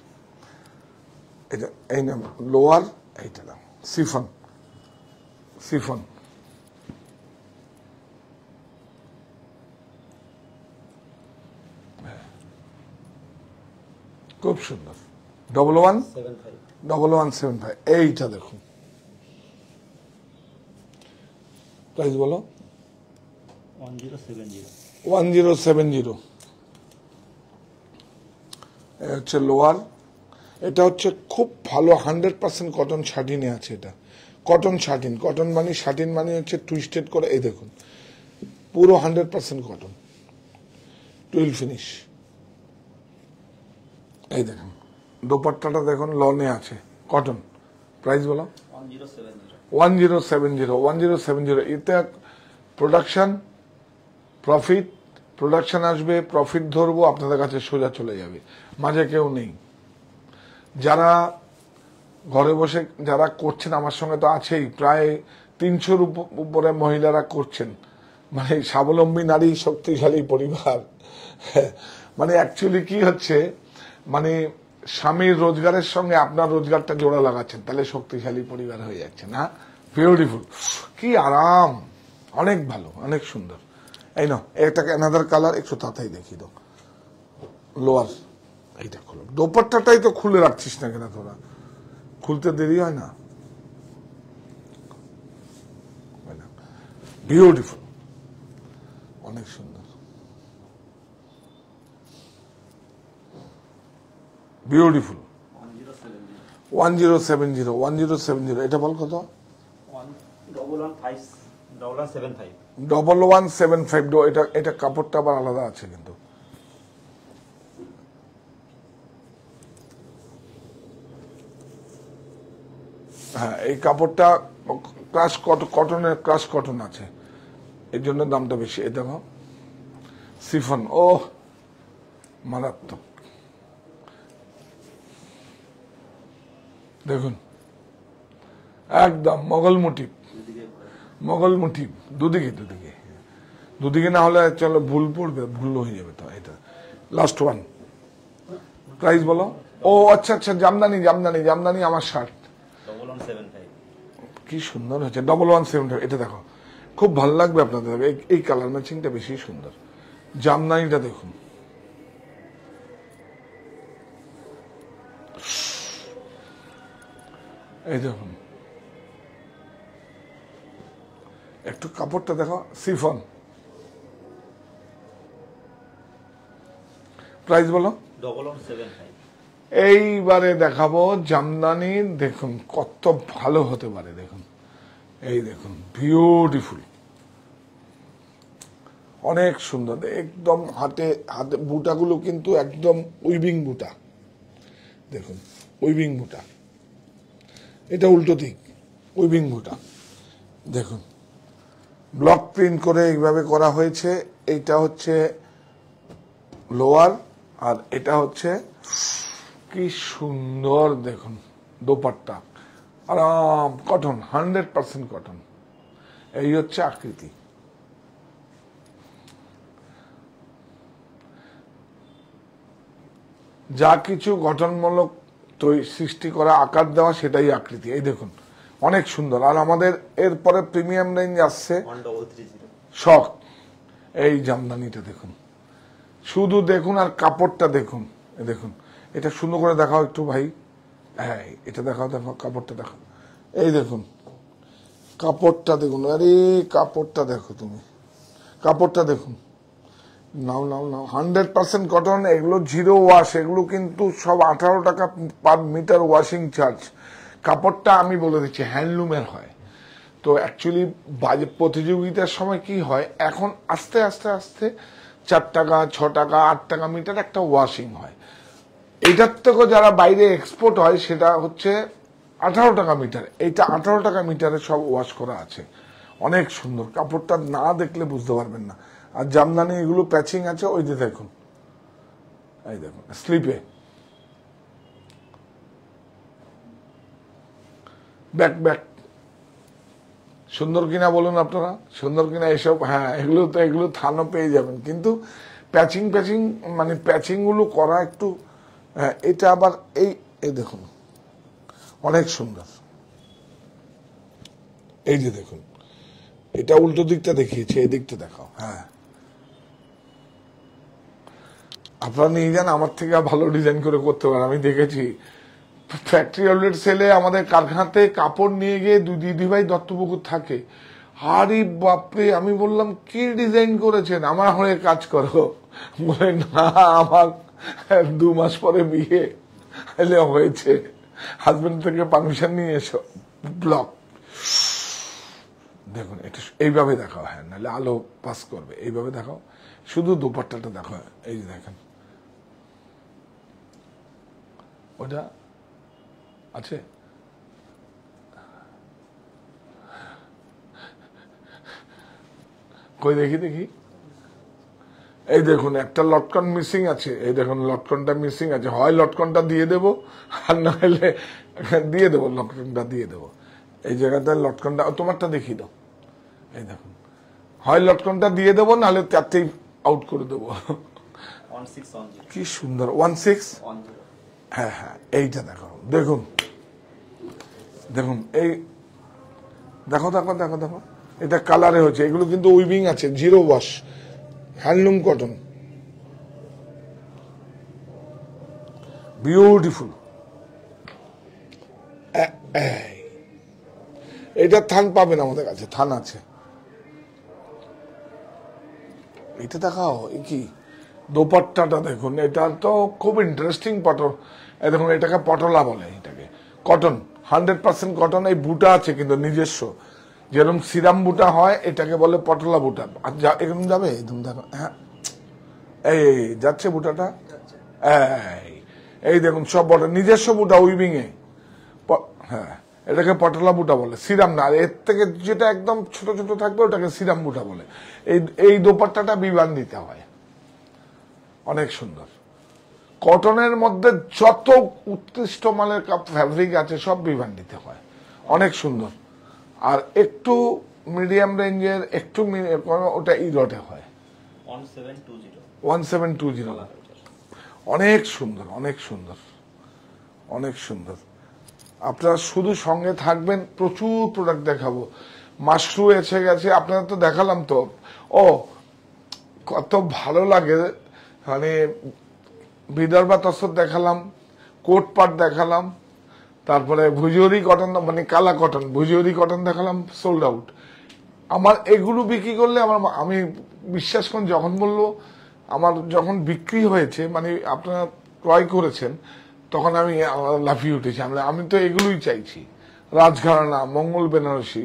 এটা এই নাম লোয়ার, এইটা নাও, সিফন খুব সুন্দর। 1175। এইটা দেখুন, প্রাইস বলো? 1070। হচ্ছে লোয়ার, এটা হচ্ছে খুব ভালো 100% কটন শাটিনে আছে, এটা কটন শাটিন, কটন মানে শাটিন মানে হচ্ছে টুইস্টেড করে, এই দেখুন পুরো 100% কটন, টুইল ফিনিশ। এই দেখুন দোপাট্টাটা দেখুন, লনে আছে, কটন। প্রাইস বলো? 1070। এতে প্রোডাকশন প্রফিট, প্রোডাকশন আসবে, প্রফিট ধরবো, আপনাদের কাছে সোজা চলে যাবে, মাঝে কেউ নেই। যারা ঘরে বসে যারা করছেন, আমার সঙ্গে তো আছেই, প্রায় 300-র উপরে মহিলারা করছেন, মানে স্বাবলম্বী নারী শক্তিশালী পরিবার। মানে অ্যাকচুয়ালি কি হচ্ছে, মানে স্বামীর রোজগারের সঙ্গে আপনার রোজগারটা জোড়া লাগাচ্ছেন, তাহলে শক্তিশালী পরিবার হয়ে যাচ্ছে না? বিউটিফুল, কি আরাম, অনেক ভালো, অনেক সুন্দর। এই নাও, এটাকে অ্যানাদার কালার, একটু তাড়াতাড়ি দেখিয়ে দাও। লোয়ার, এইটা খোলো, দোপাট্টাটাই তো খুলে রাখছিস না কেন তোরা, খুলতে দেরি হয় না? বিউটিফুল, অনেক সুন্দর। বিউটিফুল। 1070 1070 এটা বল কত? 1115 1175। এটা কাপড়টা আবার আলাদা আছে কিন্তু। হ্যাঁ, এই কাপড়টা ক্রাশ কটনের, ক্রাশ কটন আছে, এর জন্য দামটা বেশি। এই দেখো সিফন, ও মারাত্মক। দেখুন একদম মোগল মোটিভ, মোগল মোটিভ দুদিকে দুদিকে দুদিকে, না হলে চলো ভুল পড়বে, ভুল হয়ে যাবে। তো এটা লাস্ট ওয়ান, প্রাইস বলো। ও আচ্ছা আচ্ছা, জামদানি জামদানি জামদানি আমার শার্ট 1175 কি সুন্দর হয়েছে। 1175 এটা দেখো, খুব ভালো লাগবে আপনাদের। এই কালার ম্যাচিংটা বেশি সুন্দর। জামদানিটা দেখুন, এই দেখুন, একটু কাপড়টা দেখো, সিফন। প্রাইস বলো। 1175 এইবারে দেখাবো জামদানি, দেখুন কত ভালো হতে পারে। দেখুন, এই দেখুন বিউটিফুল, অনেক সুন্দর একদম। হাতে হাতে বুটাগুলো কিন্তু একদম উইভিং বুটা, দেখুন উইভিং বুটা। এটা উল্টো দিক, উইভিং বুটা দেখুন, ব্লক প্রিন্ট করে এইভাবে করা হয়েছে। এইটা হচ্ছে লোয়ার, আর এটা হচ্ছে কি সুন্দর দেখুন দোপাট্টা, আরাম কটন, 100% কটন। এই হচ্ছে আকৃতি। যা কিছু গঠনমূলক সৃষ্টি করা, আকার দেওয়া, সেটাই আকৃতি। এই দেখুন অনেক সুন্দর। আর আমাদের এরপরে প্রিমিয়াম রেঞ্জ আসছে 1330 শখ। এই জামদানিটা দেখুন, শুধু দেখুন, আর কাপড়টা দেখুন। দেখুন এটা সুন্দর করে দেখাও একটু ভাই। হ্যাঁ, এটা দেখাও, দেখো কাপড়টা দেখো। এই দেখুন কাপড়টা দেখুন, আরে কাপড়টা দেখো তুমি, কাপড়টা দেখুন। নাও নাও নাও, 100% কটন। এগুলো জিরো ওয়াশ, এগুলো কিন্তু সব 18 টাকা পার মিটার ওয়াশিং চার্জ। কাপড়টা আমি বলে দিচ্ছি হ্যান্ডলুমের হয়। তো অ্যাকচুয়ালি বাজেট প্রতিযোগিতার সময় কি হয়, এখন আস্তে আস্তে আস্তে 4 টাকা 6 টাকা 8 টাকা মিটার একটা ওয়াশিং হয়। এটার থেকেও যারা বাইরে এক্সপোর্ট হয় সেটা হচ্ছে 18 টাকা মিটার। এইটা 18 টাকা মিটারে সব ওয়াশ করা আছে। অনেক সুন্দর, কাপড়টা না দেখলে বুঝতে পারবেন না। আর জামদানি এগুলো প্যাচিং আছে, ওই যে দেখুন, এই দেখুন স্লিপে ব্যাক ব্যাক। সুন্দর কিনা বলুন আপনারা, সুন্দর কিনা এসব? হ্যাঁ, এগুলো থানও পেয়ে যাবেন, কিন্তু প্যাচিং প্যাচিং মানে প্যাচিং গুলো করা একটু। হ্যাঁ, এটা আবার এই দেখুন অনেক সুন্দর। এই যে দেখুন, এটা উল্টো দিকটা দেখিয়েছে, এই দিকটা দেখাও। হ্যাঁ, আপনারা নিয়ে যান, আমার থেকে ভালো ডিজাইন করে করতে পারেন। আমি দেখেছি ফ্যাক্টরি আউটলেট সেলে আমাদের কারখানাতে কাপড় নিয়ে গিয়ে দিদিভাই দত্তপুকুর থাকে। আরে বাপরে, আমি বললাম কি ডিজাইন করেছেন, আমার হয়ে কাজ করো। বলে না, আমার 2 মাস পরে বিয়ে হয়েছে, হাজবেন্ড থেকে পারমিশন নিয়ে এসো। ব্লক দেখুন, এটা এইভাবে দেখাও। হ্যাঁ, নাহলে আলো পাস করবে। এইভাবে দেখাও, শুধু দুপাট্টাটা দেখো। এই যে দেখেন, ওটা আছে। কই দেখি দেখি, এই দেখুন একটা লটকন মিসিং আছে। এই দেখুন লটকনটা মিসিং আছে, হয় লটকনটা দিয়ে দেবো, আর না হলে দিয়ে দেবো, লটকনটা দিয়ে দেবো। এই জায়গাটা লটকনটা, তোমারটা দেখিয়ে দাও। এই দেখুন, হয় লটকনটা দিয়ে দেবো, নাহলে 4টেই আউট করে দেবো। 1610 কি সুন্দর 1610। হ্যাঁ হ্যাঁ, এইটা দেখো, দেখুন দেখুন, এই দেখো দেখো দেখো দেখো, এটা কালারে হচ্ছে। এগুলো কিন্তু উইভিং আছে, zero wash, handloom cotton, beautiful. এটা থান পাবেন আমাদের কাছে, থান আছে। এটা দেখাও, কি দোপাট্টাটা দেখুন, এটা তো খুব ইন্টারেস্টিং পটল। এই দেখুন, এটাকে পটলা বলে, এটাকে কটন, 100% কটন। এই বুটা আছে কিন্তু নিজস্ব, যেরকম সিরাম বুটা হয় এটাকে বলে পটলা বুটা। আর এরকম যাবে, একদম দেখো, হ্যাঁ এই যাচ্ছে বুটাটা, এই দেখুন সব বটে নিজস্ব বুটা উইভিং এ। হ্যাঁ, এটাকে পটলা বুটা বলে, সিরাম না। আর এর থেকে যেটা একদম ছোট ছোট থাকবে ওটাকে সিরাম বুটা বলে। এই দোপাট্টাটা বিমান দিতে হয়, অনেক সুন্দর। কটনের মধ্যে যত উৎকৃষ্ট মানের ফ্যাব্রিক আছে সব বিমান দিতে হয়, অনেক সুন্দর। আর একটু মিডিয়াম রেঞ্জের একটু ওটা ইলটে হয়, 1720। অনেক সুন্দর, অনেক সুন্দর, অনেক সুন্দর। আপনারা শুধু সঙ্গে থাকবেন, প্রচুর প্রোডাক্ট দেখাবো। মাশরু এসে গেছে, আপনারা তো দেখালাম তো। ও কত ভালো লাগে, মানে বিদর্ভা তসর দেখালাম, কোট পাট দেখালাম, তারপরে ভুজুরি কটন, মানে কালা কটন, ভুজুরি কটন দেখালাম, সোল্ড আউট। আমার এগুলো বিক্রি করলে আমি বিশ্বাস করুন, যখন বললো আমার যখন বিক্রি হয়েছে, মানে আপনারা ক্রয় করেছেন, তখন আমি লাফিয়ে উঠেছি। আমি তো এগুলোই চাইছি। রাজঘরানা, মঙ্গল বেনারসি,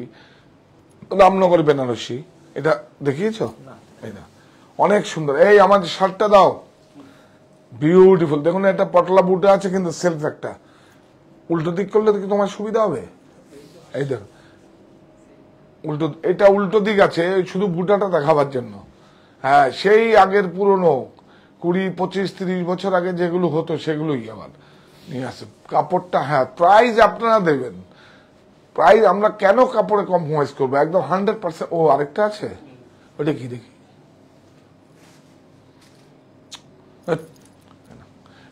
রামনগর বেনারসি, এটা দেখিয়েছ? এটা অনেক সুন্দর। এই আমার শার্টটা দাও, বিউটিফুল। দেখুন, একটা পটলা বুটা আছে কিন্তু সেলফ একটা, উল্টো দিক করলে কি তোমার সুবিধা হবে? এই দেখো, উল্টো, এটা উল্টো দিক আছে শুধু বুটাটা দেখাবার জন্য। হ্যাঁ, সেই আগের পুরনো 20, 25, 30 বছর আগে যেগুলো হতো সেগুলোই আবার নিয়ে আসে। কাপড়টা, হ্যাঁ, প্রাইস আপনারা দেবেন। প্রাইস আমরা কেন কাপড়ে কম্প্রোমাইজ করবো? একদম 100%। ও আরেকটা আছে, ওটা কি দেখি,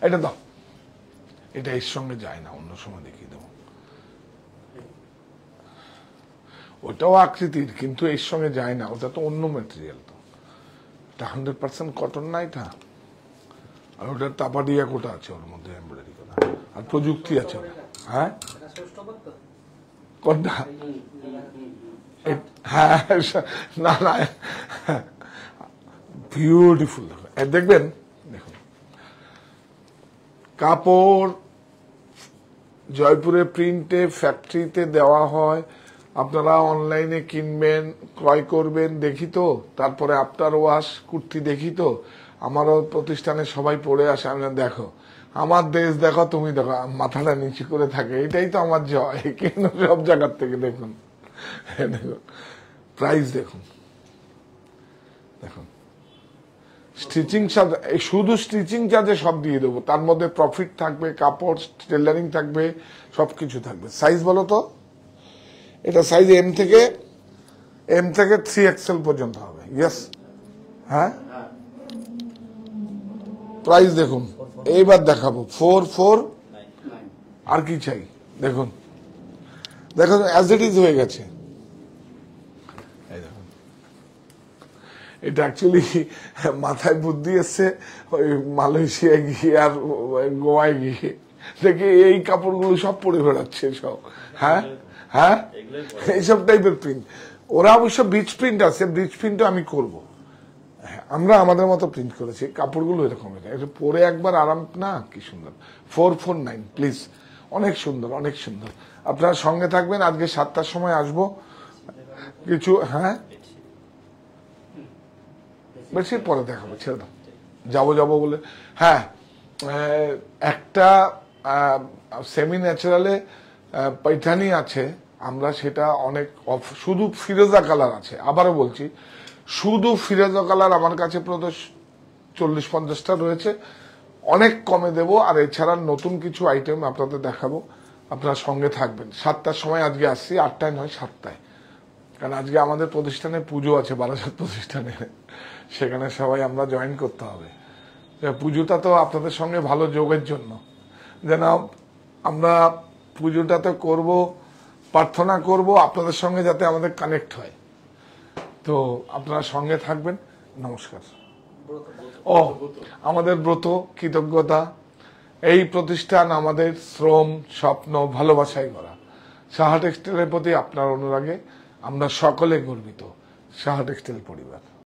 এটা দাও, এটা এর সঙ্গে যায় না, অন্য সময় দেখিয়ে দেবো। ওটাও আকৃতির, কিন্তু এর সঙ্গে যায় না, ওটা তো অন্য ম্যাটেরিয়াল। তো এটা 100% কটন না এটা। আর ওটার তাপাডিয়া কোটা আছে ওর মধ্যে, এমব্রয়ডারি করা, আর প্রযুক্তি আছে। হ্যাঁ, কোনটা? হ্যাঁ, না না, বিউটিফুল। দেখবেন, দেখুন কাপড় জয়পুরে প্রিন্টে ফ্যাক্টরিতে দেওয়া হয়, আপনারা অনলাইনে কিনবেন, ক্রয় করবেন, দেখি তো। তারপরে আফটার ওয়াশ কুর্তি দেখি তো, আমারও প্রতিষ্ঠানে সবাই পড়ে আসে। আমি দেখো আমার দেশ, দেখো তুমি দেখো, মাথাটা নিচু করে থাকে, এটাই তো আমার জয়। কিন্তু সব জায়গার থেকে দেখুন, দেখুন প্রাইস দেখুন, দেখুন স্টিচিং চার্জ, শুধু স্টিচিং চার্জে সব দিয়ে দেবো। তার মধ্যে প্রফিট থাকবে, কাপড় টেলারিং থাকবে, সবকিছু থাকবে। সাইজ বলো তো? এটা সাইজ এম থেকে 3XL পর্যন্ত হবে। ইয়েস, হ্যাঁ। প্রাইস দেখুন, এইবার দেখাবো 449। আর কি চাই দেখুন, দেখুন অ্যাজ ইট ইজ হয়ে গেছে। এটা অ্যাকচুয়ালি মাথায় বুদ্ধি এসছে ওই মালয়েশিয়ায় গিয়ে আর গোয়ায় গিয়ে, দেখি এই কাপড়গুলো সব পরে বেড়াচ্ছে সব। হ্যাঁ হ্যাঁ, এইসব টাইপের প্রিন্ট। ওরা অবশ্য ব্রিজ প্রিন্ট আছে, ব্রিজ প্রিন্টও আমি করবো। আমরা আমাদের মতো প্রিন্ট করেছি, কাপড়গুলো এরকম। এটা পরে একবার আরাম না, কি সুন্দর। 449 প্লিজ, অনেক সুন্দর, অনেক সুন্দর। আপনারা সঙ্গে থাকবেন। আজকে 7টার সময় আসবো কিছু। হ্যাঁ, বেশি পরে দেখাবো, ছেড়ে দাও, যাবো বলে। হ্যাঁ, একটা সেমি ন্যাচারালে পৈঠানি আছে, আমরা সেটা অনেক শুধু ফিরোজা কালার আছে। আবারও বলছি, শুধু ফিরোজা কালার আমার কাছে 40-50টা রয়েছে, অনেক কমে দেব। আর এছাড়া নতুন কিছু আইটেম আপনাদের দেখাবো, আপনারা সঙ্গে থাকবেন। 7টার সময় আজকে আসছি, 8টায় নয় 7টায়, কারণ আজকে আমাদের প্রতিষ্ঠানে পুজো আছে, বারাসাত প্রতিষ্ঠানে, সেখানে সবাই আমরা জয়েন করতে হবে। পুজোটা তো আপনাদের সঙ্গে ভালো যোগের জন্য, যেন আমরা পুজোটা তো করবো, প্রার্থনা করব আপনাদের সঙ্গে, যাতে আমাদের কানেক্ট হয়। তো আপনারা সঙ্গে থাকবেন। নমস্কার। ও আমাদের ব্রত, কৃতজ্ঞতা। এই প্রতিষ্ঠান আমাদের শ্রম, স্বপ্ন, ভালোবাসায় গড়া। সাহা টেক্সটাইলের প্রতি আপনার অনুরাগে আমরা সকলে গর্বিত। সাহা টেক্সটাইল পরিবার।